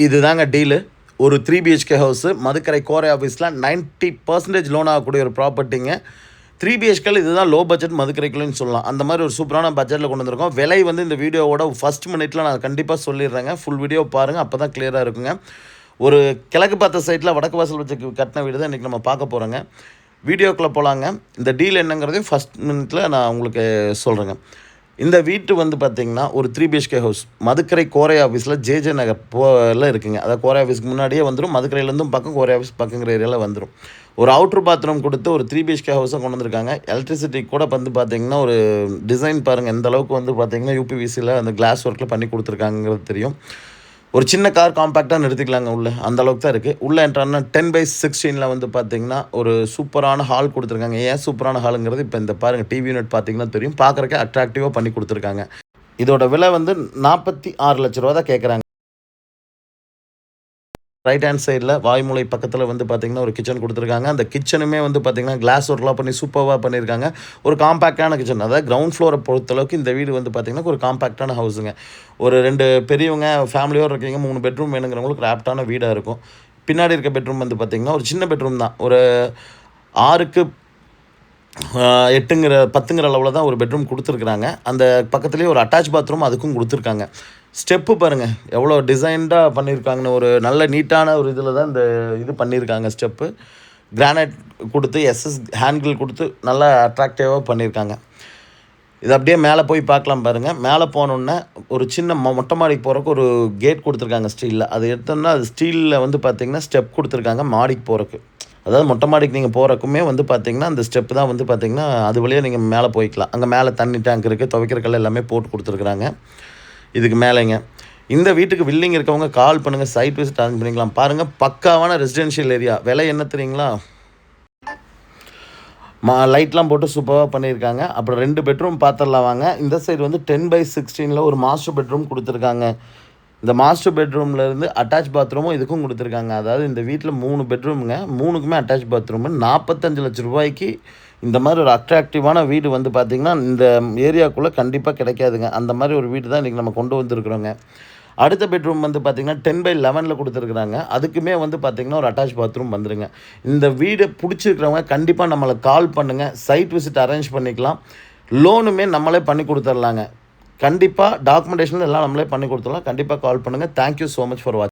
இதுதாங்க டீலு. ஒரு 3 BHK house Madukkarai கோரை ஆஃபீஸில் 90% லோன் ஆகக்கூடிய ஒரு ப்ராப்பர்ட்டிங்க. 3 பிஹெச்கேல இதுதான் லோ பட்ஜெட் மதுக்கரைக்குள்ளேன்னு சொல்லலாம். அந்த மாதிரி ஒரு சூப்பரான பட்ஜெட்டில் கொண்டு வந்திருக்கோம். விலை வந்து இந்த வீடியோவோட ஃபஸ்ட் மினிட்ல நான் கண்டிப்பாக சொல்லிடுறேங்க. ஃபுல் வீடியோ பாருங்கள், அப்போ தான் கிளியராக இருக்குங்க. ஒரு கிழக்கு பார்த்த சைட்டில் வடக்கு வாசல் வச்சு கட்டின வீடு தான் இன்றைக்கி நம்ம பார்க்க போகிறோங்க. வீடியோக்குள்ளே போகலாங்க. இந்த டீல் என்னங்கிறதையும் ஃபஸ்ட் மினிட்ல நான் உங்களுக்கு சொல்கிறேங்க. இந்த வீட்டு வந்து பார்த்திங்கன்னா ஒரு 3 பிஹெச்கே ஹவுஸ் மதுக்கரை கோரை ஆஃபீஸில் ஜேஜே நகர் போல இருக்குங்க. அதாவது கோரை ஆஃபீஸ்க்கு முன்னாடியே வந்துடும். மதுக்கரையிலேருந்தும் பக்கம், கோரை ஆஃபீஸ் பக்கங்கிற ஏரியாவில் வந்துடும். ஒரு அவுட்ரு பாத்ரூம் கொடுத்து ஒரு 3 பிஹெச்கே ஹவுஸை கொண்டு வந்திருக்காங்க. எலக்ட்ரிசிட்டி கூட வந்து பார்த்திங்கன்னா ஒரு டிசைன் பாருங்கள் எந்த அளவுக்கு வந்து பார்த்திங்கன்னா யூபிவிசியில் அந்த கிளாஸ் ஒர்க்கில் பண்ணி கொடுத்துருக்காங்கிறது தெரியும். ஒரு சின்ன கார் காம்பேக்டாக நிறுத்திக்கலாங்க உள்ளே, அந்த அளவுக்கு தான் இருக்குது. உள்ளே என்ட்ரானா 10/16 வந்து பார்த்திங்கன்னா ஒரு சூப்பரான ஹால் கொடுத்துருக்காங்க. ஏன் சூப்பரான ஹாலுங்கிறது இப்போ இந்த பாருங்கள் டிவி யூனிட் பார்த்திங்கன்னா தெரியும். பார்க்குறக்கே அட்ராக்டிவாக பண்ணி கொடுத்துருக்காங்க. இதோட விலை வந்து 46 லட்ச ரூபா தான் கேட்குறாங்க. ரைட் ஹேண்ட் சைடில் வாய்மூலை பக்கத்தில் வந்து பார்த்திங்கன்னா ஒரு கிச்சன் கொடுத்துருக்காங்க. அந்த கிச்சனுமே வந்து பார்த்திங்கன்னா கிளாஸ் ஒர்க்லாம் பண்ணி சூப்பராக பண்ணியிருக்காங்க. ஒரு காம்பேக்டான கிச்சன், அதாவது கிரவுண்ட் ஃப்ளோரை பொறுத்தளவுக்கு இந்த வீடு வந்து பார்த்திங்கன்னா ஒரு காம்பேக்டான ஹவுஸுங்க. ஒரு 2 பெரியவங்க ஃபேமிலியோடு இருக்கீங்க, 3 பெட்ரூம் வேணுங்கிறவங்களுக்கு ஒரு ஆப்டான வீடாக இருக்கும். பின்னாடி இருக்க பெட்ரூம் வந்து பார்த்திங்கன்னா ஒரு சின்ன பெட்ரூம் தான். ஒரு 6க்கு 10ங்கிற அளவில் தான் ஒரு பெட்ரூம் கொடுத்துருக்குறாங்க. அந்த பக்கத்துலேயே ஒரு அட்டாச் பாத்ரூம் அதுக்கும் கொடுத்துருக்காங்க. ஸ்டெப்பு பாருங்கள் எவ்வளோ டிசைன்டாக பண்ணியிருக்காங்கன்னு. ஒரு நல்ல நீட்டான ஒரு இதில் தான் இந்த இது பண்ணியிருக்காங்க. ஸ்டெப்பு கிரானைட் கொடுத்து எஸ்எஸ் ஹேண்டில் கொடுத்து நல்லா அட்ராக்டிவாக பண்ணியிருக்காங்க. இது அப்படியே மேலே போய் பார்க்கலாம் பாருங்கள். மேலே போனோன்னே ஒரு சின்ன மொட்டை மாடிக்கு போகிறக்கு ஒரு கேட் கொடுத்துருக்காங்க ஸ்டீலில். அது எடுத்தோம்னா அது ஸ்டீலில் வந்து பார்த்திங்கன்னா ஸ்டெப் கொடுத்துருக்காங்க மாடிக்கு போகிறக்கு. அதாவது மொட்டை மாடிக்கு நீங்கள் போகிறக்குமே வந்து பார்த்திங்கன்னா அந்த ஸ்டெப்பு தான் வந்து பார்த்திங்கன்னா அது வழியாக நீங்கள் மேலே போய்க்கலாம். அங்கே மேலே தண்ணி டேங்க் இருக்குது, துவைக்கிற கல் எல்லாமே போட்டு கொடுத்துருக்குறாங்க. இதுக்கு மேலேங்க இந்த வீட்டுக்கு வில்லிங் இருக்கவங்க கால் பண்ணுங்கள், சைட் விசிட் அரேஞ்ச் பண்ணிக்கலாம். பாருங்கள் பக்காவான ரெசிடென்ஷியல் ஏரியா. விலை என்ன தெரியுங்களா? லைட்லாம் போட்டு சூப்பராக பண்ணியிருக்காங்க. அப்புறம் 2 பெட்ரூம் பார்த்துடலாம் வாங்க. இந்த சைடு வந்து 10/16 ஒரு மாஸ்டர் பெட்ரூம் கொடுத்துருக்காங்க. இந்த மாஸ்டர் பெட்ரூம்லேருந்து அட்டாச் பாத்ரூமும் இதுக்கும் கொடுத்துருக்காங்க. அதாவது இந்த வீட்டில் 3 பெட்ரூமுங்க, 3க்குமே அட்டாச் பாத்ரூமு. 45 லட்ச ரூபாய்க்கு இந்த மாதிரி ஒரு அட்ராக்டிவான வீடு வந்து பார்த்திங்கன்னா இந்த ஏரியாவுக்குள்ளே கண்டிப்பாக கிடைக்காதுங்க. அந்த மாதிரி ஒரு வீடு தான் இன்றைக்கி நம்ம கொண்டு வந்துருக்குறோங்க. அடுத்த பெட்ரூம் வந்து பார்த்திங்கன்னா 10/11 கொடுத்துருக்குறாங்க. அதுக்குமே வந்து பார்த்திங்கன்னா ஒரு அட்டாச் பாத்ரூம் வந்துடுங்க. இந்த வீடு பிடிச்சிருக்கிறவங்க கண்டிப்பாக நம்மளை கால் பண்ணுங்கள், சைட் விசிட் அரேஞ்ச் பண்ணிக்கலாம். லோனுமே நம்மளே பண்ணி கொடுத்துர்லாங்க. கண்டிப்பாக டாக்குமெண்டேஷன் எல்லாம் நம்மளே பண்ணி கொடுத்துடலாம். கண்டிப்பாக கால் பண்ணுங்கள். தேங்க்யூ ஸோ மச் ஃபார் வாட்சிங்.